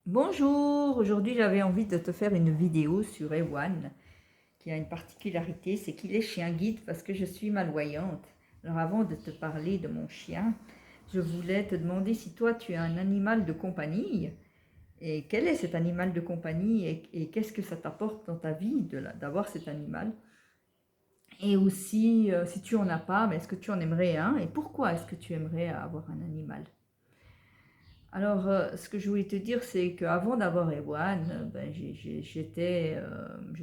Bonjour, aujourd'hui j'avais envie de te faire une vidéo sur Ewan qui a une particularité, c'est qu'il est chien guide parce que je suis malvoyante. Alors avant de te parler de mon chien, je voulais te demander si toi tu as un animal de compagnie et quel est cet animal de compagnie et qu'est-ce que ça t'apporte dans ta vie d'avoir cet animal. Et aussi si tu en as pas, mais est-ce que tu en aimerais un et pourquoi est-ce que tu aimerais avoir un animal? Alors, ce que je voulais te dire, c'est qu'avant d'avoir Ewan, ben, je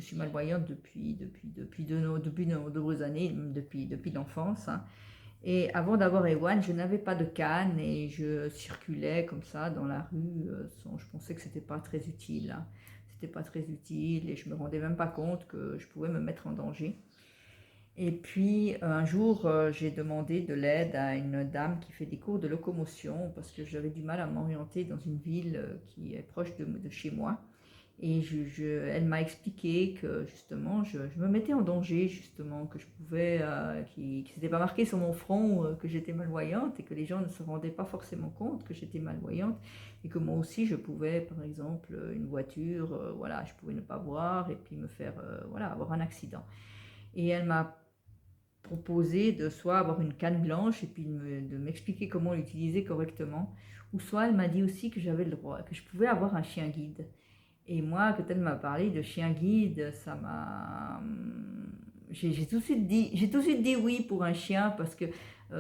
suis malvoyante depuis de nombreuses années, même depuis l'enfance, hein. Et avant d'avoir Ewan, je n'avais pas de canne et je circulais comme ça dans la rue. Je pensais que c'était pas très utile, hein. C'était pas très utile et je me rendais même pas compte que je pouvais me mettre en danger. Et puis un jour, j'ai demandé de l'aide à une dame qui fait des cours de locomotion parce que j'avais du mal à m'orienter dans une ville qui est proche de chez moi. Et elle m'a expliqué que justement, je me mettais en danger, justement, que je pouvais, qui s'était pas marqué sur mon front que j'étais malvoyante et que les gens ne se rendaient pas forcément compte que j'étais malvoyante et que moi aussi je pouvais, par exemple, une voiture, voilà, je pouvais ne pas voir et puis me faire, voilà, avoir un accident. Et elle m'a proposé de soit avoir une canne blanche et puis de m'expliquer comment l'utiliser correctement, ou soit elle m'a dit aussi que j'avais le droit, que je pouvais avoir un chien guide. Et moi, quand elle m'a parlé de chien guide, ça m'a... J'ai tout de suite dit oui pour un chien parce que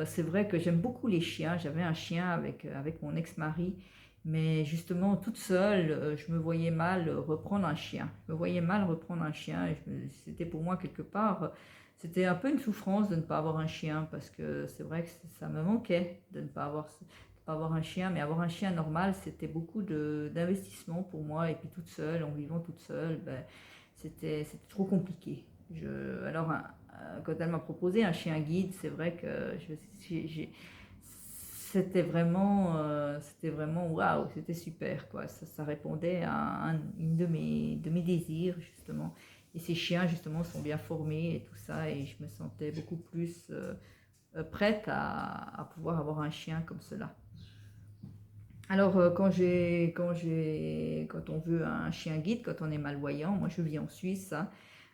c'est vrai que j'aime beaucoup les chiens. J'avais un chien avec mon ex-mari, mais justement toute seule, je me voyais mal reprendre un chien. Je me voyais mal reprendre un chien et c'était pour moi quelque part, c'était un peu une souffrance de ne pas avoir un chien parce que c'est vrai que ça me manquait de ne pas avoir un chien, mais avoir un chien normal, c'était beaucoup d'investissement pour moi. Et puis toute seule, en vivant toute seule, ben, c'était trop compliqué. Quand elle m'a proposé un chien guide, c'est vrai que c'était vraiment waouh, c'était super quoi. Ça répondait à une de mes désirs justement. Et ces chiens justement sont bien formés et tout ça, et je me sentais beaucoup plus prête à pouvoir avoir un chien comme cela. Alors, quand on veut un chien guide, quand on est malvoyant, moi je vis en Suisse, hein.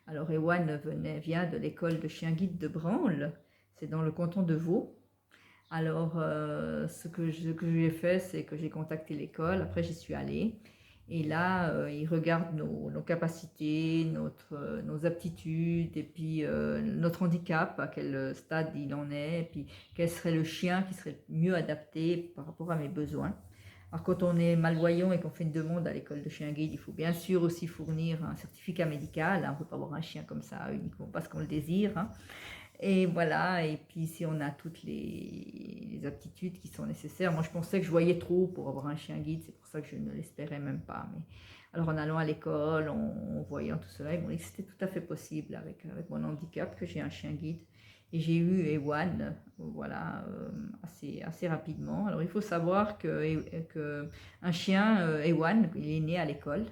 Alors, Ewan vient de l'école de chien guide de Branle, c'est dans le canton de Vaud. Alors, ce que j'ai fait, c'est que j'ai contacté l'école, après j'y suis allée, et là, ils regardent nos capacités, nos aptitudes, et puis notre handicap, à quel stade il en est, et puis quel serait le chien qui serait mieux adapté par rapport à mes besoins. Alors quand on est malvoyant et qu'on fait une demande à l'école de chien guide, il faut bien sûr aussi fournir un certificat médical, hein. On ne peut pas avoir un chien comme ça uniquement parce qu'on le désire, hein. Et voilà, et puis si on a toutes les aptitudes qui sont nécessaires, moi je pensais que je voyais trop pour avoir un chien guide, c'est pour ça que je ne l'espérais même pas. Mais alors en allant à l'école, en voyant tout cela, ils m'ont dit que c'était tout à fait possible avec mon handicap, que j'ai un chien guide. Et j'ai eu Ewan, voilà, assez rapidement. Alors il faut savoir que un chien, Ewan, il est né à l'école.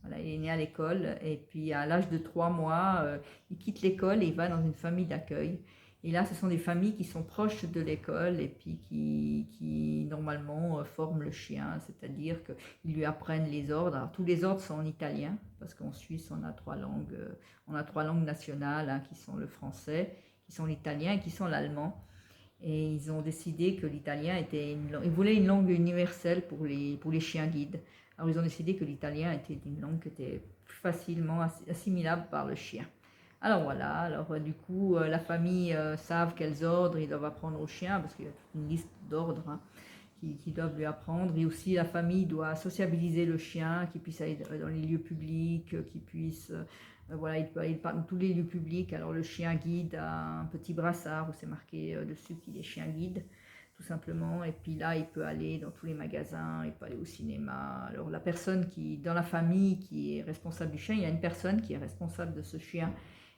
Voilà, il est né à l'école et puis à l'âge de 3 mois, il quitte l'école et il va dans une famille d'accueil. Et là, ce sont des familles qui sont proches de l'école et puis qui normalement forment le chien, c'est-à-dire qu'ils lui apprennent les ordres. Alors, tous les ordres sont en italien, parce qu'en Suisse, on a trois langues nationales, hein, qui sont le français, qui sont l'italien et qui sont l'allemand. Et ils ont décidé que l'italien était ils voulaient une langue universelle pour les chiens guides. Alors ils ont décidé que l'italien était une langue qui était plus facilement assimilable par le chien. Alors voilà, alors du coup la famille savent quels ordres ils doivent apprendre au chien parce qu'il y a toute une liste d'ordres, hein, qui doivent lui apprendre. Et aussi la famille doit sociabiliser le chien, qu'il puisse aller dans les lieux publics, qu'il puisse voilà, il peut aller dans tous les lieux publics. Alors le chien guide a un petit brassard où c'est marqué dessus qu'il est chien guide, tout simplement. Et puis là, il peut aller dans tous les magasins, il peut aller au cinéma. Alors la personne dans la famille qui est responsable du chien, il y a une personne qui est responsable de ce chien.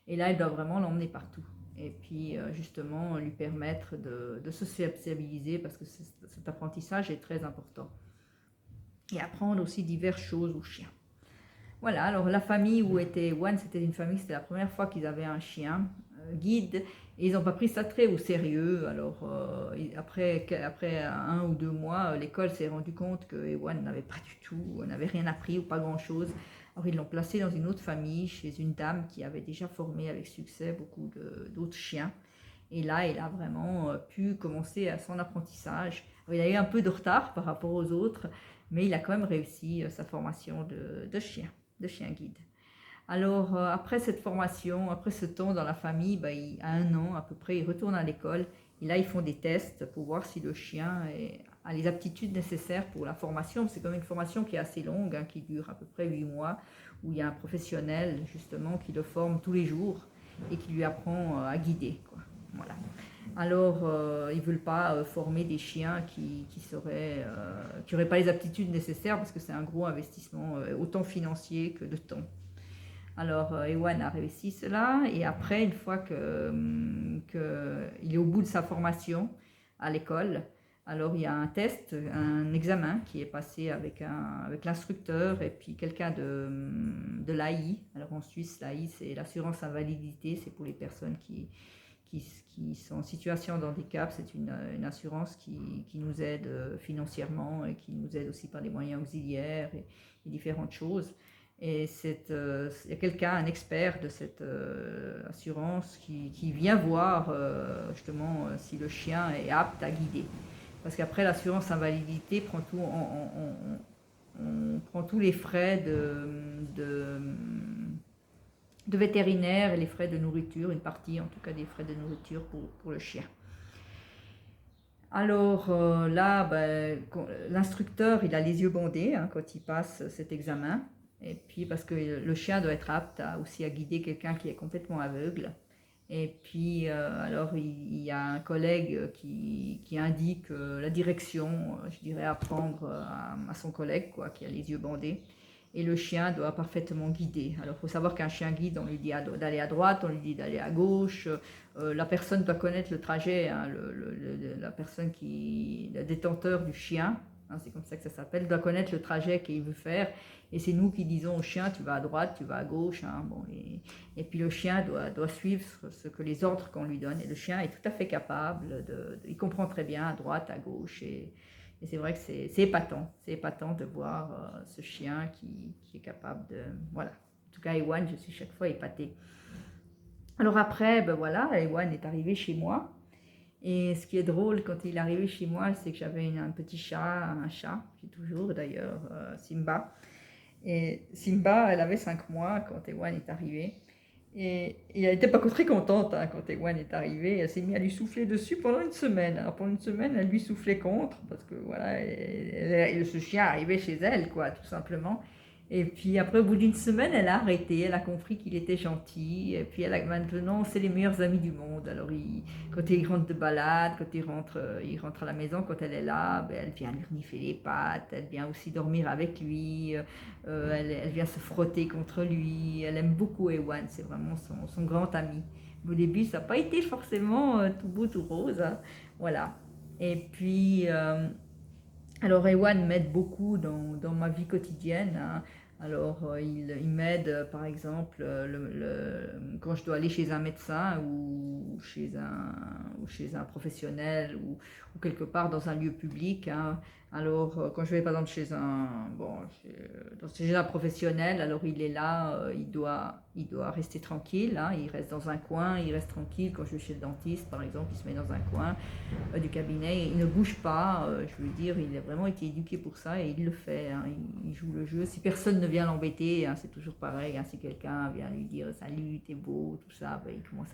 Et là, elle doit vraiment l'emmener partout. Et puis justement, lui permettre de se sociabiliser parce que cet apprentissage est très important. Et apprendre aussi diverses choses aux chiens. Voilà, alors la famille où était One, c'était une famille, c'était la première fois qu'ils avaient un chien. guide. Et ils n'ont pas pris ça très au sérieux. Alors, après 1 ou 2 mois, l'école s'est rendu compte que Ewan n'avait pas du tout, n'avait rien appris ou pas grand-chose. Alors, ils l'ont placé dans une autre famille, chez une dame qui avait déjà formé avec succès beaucoup d'autres chiens. Et là, il a vraiment pu commencer à son apprentissage. Alors, il a eu un peu de retard par rapport aux autres, mais il a quand même réussi sa formation de chien guide. Alors, après cette formation, après ce temps dans la famille, à 1 an à peu près, il retourne à l'école. Et là, ils font des tests pour voir si le chien a les aptitudes nécessaires pour la formation. C'est comme une formation qui est assez longue, hein, qui dure à peu près 8 mois, où il y a un professionnel, justement, qui le forme tous les jours et qui lui apprend à guider, quoi. Voilà. Alors, ils ne veulent pas former des chiens qui n'auraient pas les aptitudes nécessaires parce que c'est un gros investissement, autant financier que de temps. Alors, Ewan a réussi cela et après, une fois qu'il est au bout de sa formation à l'école, alors il y a un test, un examen qui est passé avec l'instructeur et puis quelqu'un de l'AI. Alors en Suisse, l'AI, c'est l'assurance invalidité, c'est pour les personnes qui sont en situation de handicap. C'est une assurance qui nous aide financièrement et qui nous aide aussi par des moyens auxiliaires et différentes choses. Et il y a quelqu'un, un expert de cette assurance qui vient voir justement si le chien est apte à guider. Parce qu'après, l'assurance invalidité prend tout, on prend tous les frais de vétérinaire et les frais de nourriture, une partie en tout cas des frais de nourriture pour le chien. Alors là, l'instructeur, il a les yeux bandés hein, quand il passe cet examen. Et puis parce que le chien doit être apte aussi à guider quelqu'un qui est complètement aveugle. Et puis alors il y a un collègue qui indique la direction, je dirais, à prendre à son collègue quoi, qui a les yeux bandés. Et le chien doit parfaitement guider. Alors il faut savoir qu'un chien guide, on lui dit d'aller à droite, on lui dit d'aller à gauche. La personne doit connaître le trajet, hein, la personne le détenteur du chien, hein, c'est comme ça que ça s'appelle, doit connaître le trajet qu'il veut faire. Et c'est nous qui disons au chien, tu vas à droite, tu vas à gauche. Hein, bon, et puis le chien doit suivre ce que les ordres qu'on lui donne. Et le chien est tout à fait capable, il comprend très bien à droite, à gauche. Et c'est vrai que c'est épatant de voir ce chien qui est capable de... Voilà. En tout cas, Ewan, je suis chaque fois épatée. Alors après, voilà, Ewan est arrivé chez moi. Et ce qui est drôle quand il est arrivé chez moi, c'est que j'avais un petit chat, j'ai toujours d'ailleurs, Simba. Et Simba, elle avait 5 mois quand Ewan est arrivé. Et elle n'était pas très contente hein, quand Ewan est arrivé. Elle s'est mise à lui souffler dessus pendant une semaine. Alors pendant une semaine, elle lui soufflait contre parce que voilà, ce chien arrivait chez elle, quoi, tout simplement. Et puis après, au bout d'une semaine, elle a arrêté. Elle a compris qu'il était gentil. Et puis maintenant, c'est les meilleurs amis du monde. Alors quand il rentre de balade, quand il rentre à la maison, quand elle est là, elle vient lui renifler les pattes. Elle vient aussi dormir avec lui. Elle vient se frotter contre lui. Elle aime beaucoup Ewan. C'est vraiment son grand ami. Au début, ça n'a pas été forcément tout beau, tout rose. Hein. Voilà. Et puis... alors Ewan m'aide beaucoup dans ma vie quotidienne. Hein. Alors il m'aide par exemple quand je dois aller chez un médecin ou chez un professionnel ou quelque part dans un lieu public. Hein. Alors quand je vais par exemple chez un professionnel, alors il est là, il doit rester tranquille. Hein. Il reste dans un coin, il reste tranquille. Quand je vais chez le dentiste par exemple, il se met dans un coin du cabinet, il ne bouge pas, je veux dire, il a vraiment été éduqué pour ça et il le fait, hein, il joue le jeu. Si personne ne vient l'embêter, hein, c'est toujours pareil, hein, si quelqu'un vient lui dire salut, t'es beau, tout ça, il commence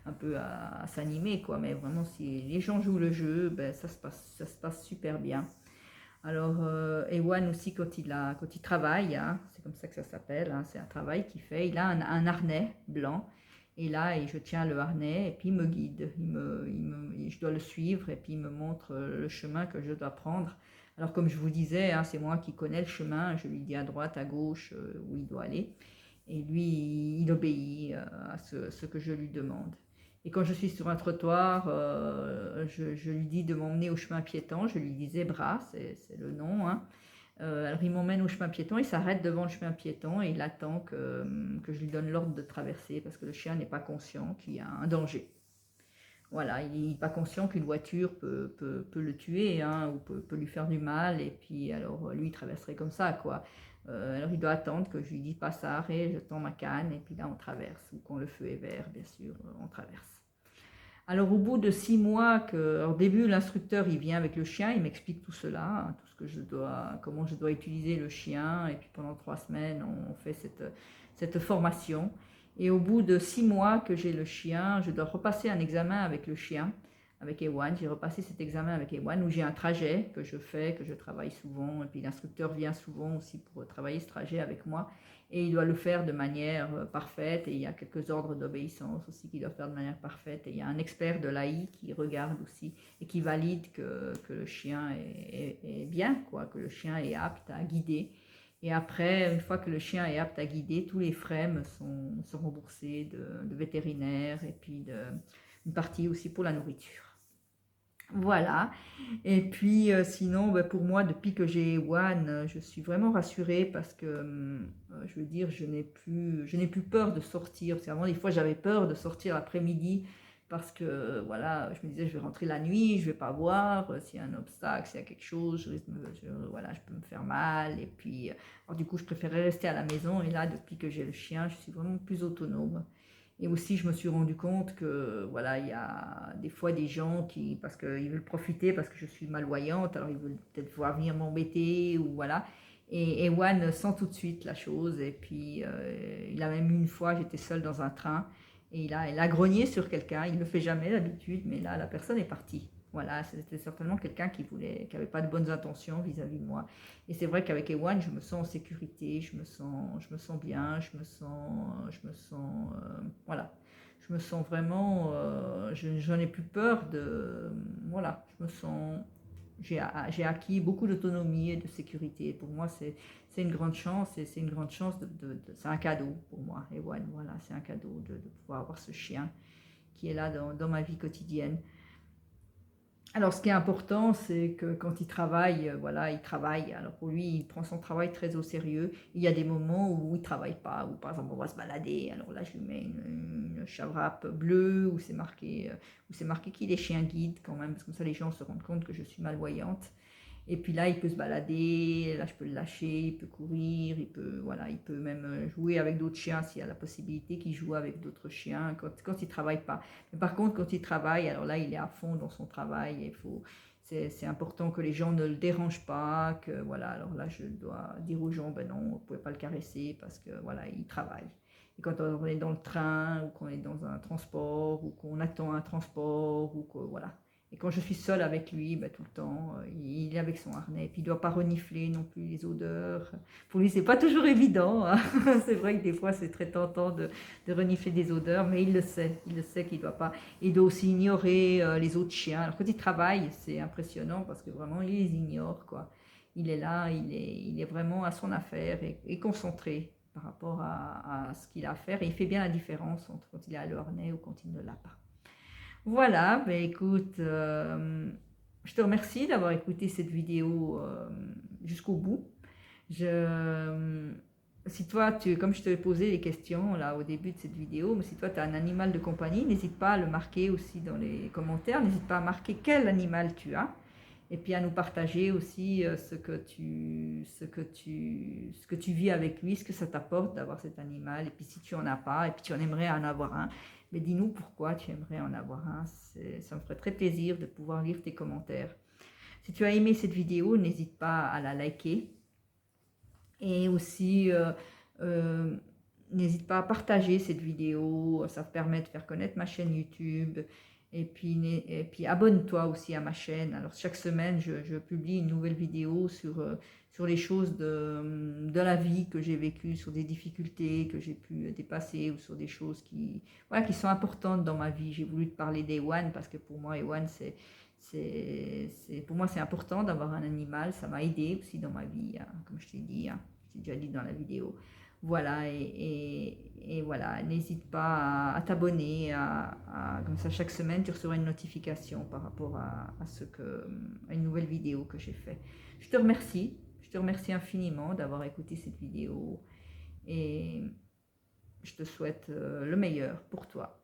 un peu à s'animer, quoi. Mais vraiment, si les gens jouent le jeu, ça se passe super bien. Alors, Ewan aussi, quand il travaille, hein, c'est comme ça que ça s'appelle, hein, c'est un travail qu'il fait, il a un harnais blanc. Et là, je tiens le harnais et puis il me guide. Je dois le suivre et puis il me montre le chemin que je dois prendre. Alors comme je vous disais, hein, c'est moi qui connais le chemin. Je lui dis à droite, à gauche où il doit aller. Et lui, il obéit à ce que je lui demande. Et quand je suis sur un trottoir, je lui dis de m'emmener au chemin piéton. Je lui dis zébra, c'est le nom. Hein. Alors il m'emmène au chemin piéton, il s'arrête devant le chemin piéton et il attend que je lui donne l'ordre de traverser parce que le chien n'est pas conscient qu'il y a un danger. Voilà, il n'est pas conscient qu'une voiture peut le tuer, hein, ou peut lui faire du mal, et puis alors lui il traverserait comme ça, quoi. Alors il doit attendre que je lui dise passe à arrêt, je tends ma canne, et puis là on traverse, ou quand le feu est vert, bien sûr, on traverse. Alors au bout de 6 mois, au début l'instructeur il vient avec le chien, il m'explique tout cela, hein, tout ce que je dois, comment je dois utiliser le chien, et puis pendant 3 semaines on fait cette formation. Et au bout de 6 mois que j'ai le chien, je dois repasser un examen avec le chien, avec Ewan. J'ai repassé cet examen avec Ewan où j'ai un trajet que je fais, que je travaille souvent, et puis l'instructeur vient souvent aussi pour travailler ce trajet avec moi. Et il doit le faire de manière parfaite, et il y a quelques ordres d'obéissance aussi qu'il doit faire de manière parfaite. Et il y a un expert de l'AI qui regarde aussi et qui valide que le chien est bien, quoi, que le chien est apte à guider. Et après, une fois que le chien est apte à guider, tous les frais me sont remboursés de vétérinaire et puis une partie aussi pour la nourriture. Voilà. Et puis sinon, ben, pour moi, depuis que j'ai Ewan, je suis vraiment rassurée parce que, je veux dire, je n'ai plus peur de sortir. Parce qu'avant, des fois, j'avais peur de sortir l'après-midi parce que, voilà, je me disais, je vais rentrer la nuit, je vais pas voir s'il y a un obstacle, s'il y a quelque chose, voilà, je peux me faire mal. Et puis, alors, du coup, je préférais rester à la maison. Et là, depuis que j'ai le chien, je suis vraiment plus autonome. Et aussi, je me suis rendu compte que, voilà, il y a des fois des gens qui, parce qu'ils veulent profiter, parce que je suis malvoyante, alors ils veulent peut-être voir venir m'embêter, ou voilà. Et Ewan sent tout de suite la chose, et puis il a même eu une fois, j'étais seule dans un train, et il a grogné sur quelqu'un, il ne le fait jamais d'habitude, mais là, la personne est partie. Voilà, c'était certainement quelqu'un qui n'avait pas de bonnes intentions vis-à-vis de moi. Et c'est vrai qu'avec Ewan, je me sens en sécurité, je me sens bien, voilà, je me sens vraiment, je n'ai plus peur de, voilà, j'ai acquis beaucoup d'autonomie et de sécurité. Pour moi, c'est une grande chance, et c'est une grande chance c'est un cadeau pour moi, Ewan, voilà, c'est un cadeau de pouvoir avoir ce chien qui est là dans ma vie quotidienne. Alors, ce qui est important, c'est que quand il travaille, voilà, il travaille. Alors, pour lui, il prend son travail très au sérieux. Il y a des moments où il ne travaille pas, où par exemple, on va se balader. Alors là, je lui mets une chavrap bleue où c'est marqué qu'il est chien guide quand même, parce que comme ça, les gens se rendent compte que je suis malvoyante. Et puis là, il peut se balader, là, je peux le lâcher, il peut courir, voilà, il peut même jouer avec d'autres chiens s'il y a la possibilité qu'il joue avec d'autres chiens quand il ne travaille pas. Mais par contre, quand il travaille, alors là, il est à fond dans son travail. C'est important que les gens ne le dérangent pas, que voilà, alors là, je dois dire aux gens, ben non, on ne pouvait pas le caresser parce que voilà, il travaille. Et quand on est dans le train, ou qu'on est dans un transport, ou qu'on attend un transport, ou que voilà. Et quand je suis seule avec lui, ben, tout le temps, il est avec son harnais. Et puis il ne doit pas renifler non plus les odeurs. Pour lui, c'est pas toujours évident, hein. C'est vrai que des fois, c'est très tentant de renifler des odeurs, mais il le sait. Il le sait qu'il ne doit pas. Il doit aussi ignorer les autres chiens. Alors quand il travaille, c'est impressionnant parce que vraiment, il les ignore, quoi. Il est là, il est vraiment à son affaire et concentré par rapport à ce qu'il a à faire. Et il fait bien la différence entre quand il est à le harnais ou quand il ne l'a pas. Voilà, ben écoute, je te remercie d'avoir écouté cette vidéo jusqu'au bout. Si toi, comme je te l'ai posé les questions là au début de cette vidéo, mais si toi tu as un animal de compagnie, n'hésite pas à le marquer aussi dans les commentaires, n'hésite pas à marquer quel animal tu as, et puis à nous partager aussi ce que tu vis avec lui, ce que ça t'apporte d'avoir cet animal, et puis si tu en as pas, et puis tu en aimerais en avoir un, mais dis-nous pourquoi tu aimerais en avoir un, ça me ferait très plaisir de pouvoir lire tes commentaires. Si tu as aimé cette vidéo, n'hésite pas à la liker, et aussi n'hésite pas à partager cette vidéo, ça permet de faire connaître ma chaîne YouTube. Et puis abonne-toi aussi à ma chaîne. Alors chaque semaine, je publie une nouvelle vidéo sur les choses de la vie que j'ai vécues, sur des difficultés que j'ai pu dépasser, ou sur des choses voilà, qui sont importantes dans ma vie. J'ai voulu te parler d'Ewan parce que pour moi, Ewan, pour moi, c'est important d'avoir un animal. Ça m'a aidé aussi dans ma vie, hein, comme je t'ai dit, hein, je t'ai déjà dit dans la vidéo. Voilà, et voilà, n'hésite pas à t'abonner, comme ça chaque semaine tu recevras une notification par rapport à une nouvelle vidéo que j'ai fait. Je te remercie, Je te remercie infiniment d'avoir écouté cette vidéo et je te souhaite le meilleur pour toi.